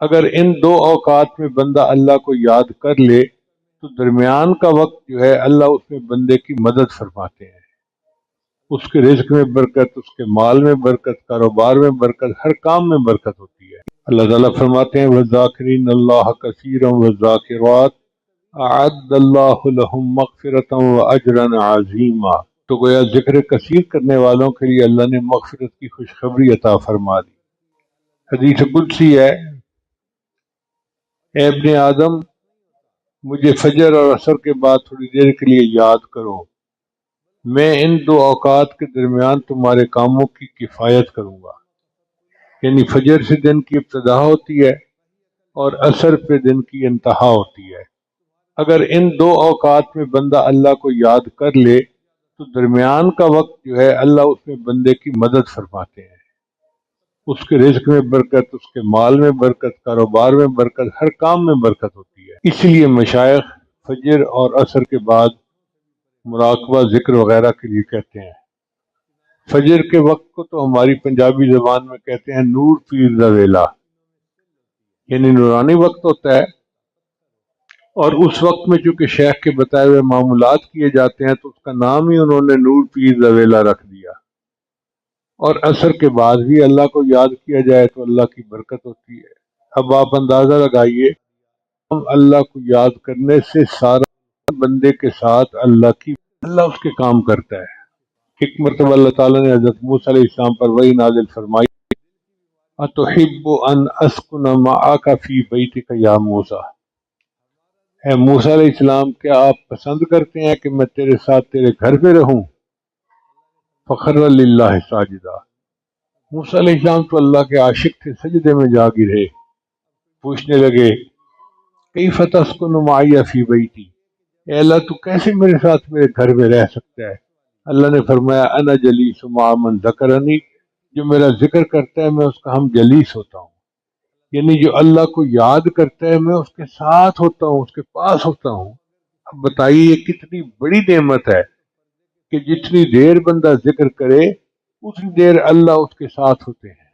اگر ان دو اوقات میں بندہ اللہ کو یاد کر لے تو درمیان کا وقت جو ہے اللہ اس میں بندے کی مدد فرماتے ہیں، اس کے رزق میں برکت، اس کے مال میں برکت، کاروبار میں برکت، ہر کام میں برکت ہوتی ہے۔ اللہ تعالیٰ فرماتے ہیں وَالذَّاكِرِينَ اللَّهَ كَثِيرًا وَالذَّاكِرَاتِ أَعَدَّ اللَّهُ لَهُم مَغْفِرَةً وَأَجْرًا عَظِيمًا، تو گویا ذکر کثیر کرنے والوں کے لیے اللہ نے مغفرت کی خوشخبری عطا فرما دی۔ حدیث قدسی ہے، اے ابن آدم مجھے فجر اور عصر کے بعد تھوڑی دیر کے لیے یاد کرو، میں ان دو اوقات کے درمیان تمہارے کاموں کی کفایت کروں گا۔ یعنی فجر سے دن کی ابتدا ہوتی ہے اور عصر پہ دن کی انتہا ہوتی ہے۔ اگر ان دو اوقات میں بندہ اللہ کو یاد کر لے تو درمیان کا وقت جو ہے اللہ اس میں بندے کی مدد فرماتے ہیں، اس کے رزق میں برکت، اس کے مال میں برکت، کاروبار میں برکت، ہر کام میں برکت ہوتی ہے۔ اس لیے مشائخ فجر اور عصر کے بعد مراقبہ ذکر وغیرہ کے لیے کہتے ہیں۔ فجر کے وقت کو تو ہماری پنجابی زبان میں کہتے ہیں نور پیر دا ویلا، یعنی نورانی وقت ہوتا ہے، اور اس وقت میں چونکہ شیخ کے بتائے ہوئے معمولات کیے جاتے ہیں تو اس کا نام ہی انہوں نے نور پیر دا ویلا رکھ دیا۔ اور عصر کے بعد بھی اللہ کو یاد کیا جائے تو اللہ کی برکت ہوتی ہے۔ اب آپ اندازہ لگائیے، ہم اللہ کو یاد کرنے سے سارا بندے کے ساتھ اللہ اس کے کام کرتا ہے۔ ایک مرتبہ اللہ تعالیٰ نے حضرت موسیٰ علیہ السلام پر وحی نازل فرمائی، اَتُحِبُّ أَنْ أَسْكُنَ مَعَكَ فِي بَيْتِكَ يَا موسیٰ، اے موسیٰ علیہ السلام کیا آپ پسند کرتے ہیں کہ میں تیرے ساتھ تیرے گھر پہ رہوں؟ فَخَرَّ لِلَّهِ سَاجِدًا، موسیٰ علیہ السلام تو اللہ کے عاشق تھے، سجدے میں جا گرے، پوچھنے لگے کیف تسکن معی فی بیتی، اے اللہ تو کیسے میرے ساتھ میرے گھر میں رہ سکتا ہے؟ اللہ نے فرمایا انا جلیس مع من ذکرنی، جو میرا ذکر کرتا ہے میں اس کا ہم جلیس ہوتا ہوں، یعنی جو اللہ کو یاد کرتا ہے میں اس کے ساتھ ہوتا ہوں، اس کے پاس ہوتا ہوں۔ اب بتائیے یہ کتنی بڑی نعمت ہے کہ جتنی دیر بندہ ذکر کرے اتنی دیر اللہ اس کے ساتھ ہوتے ہیں۔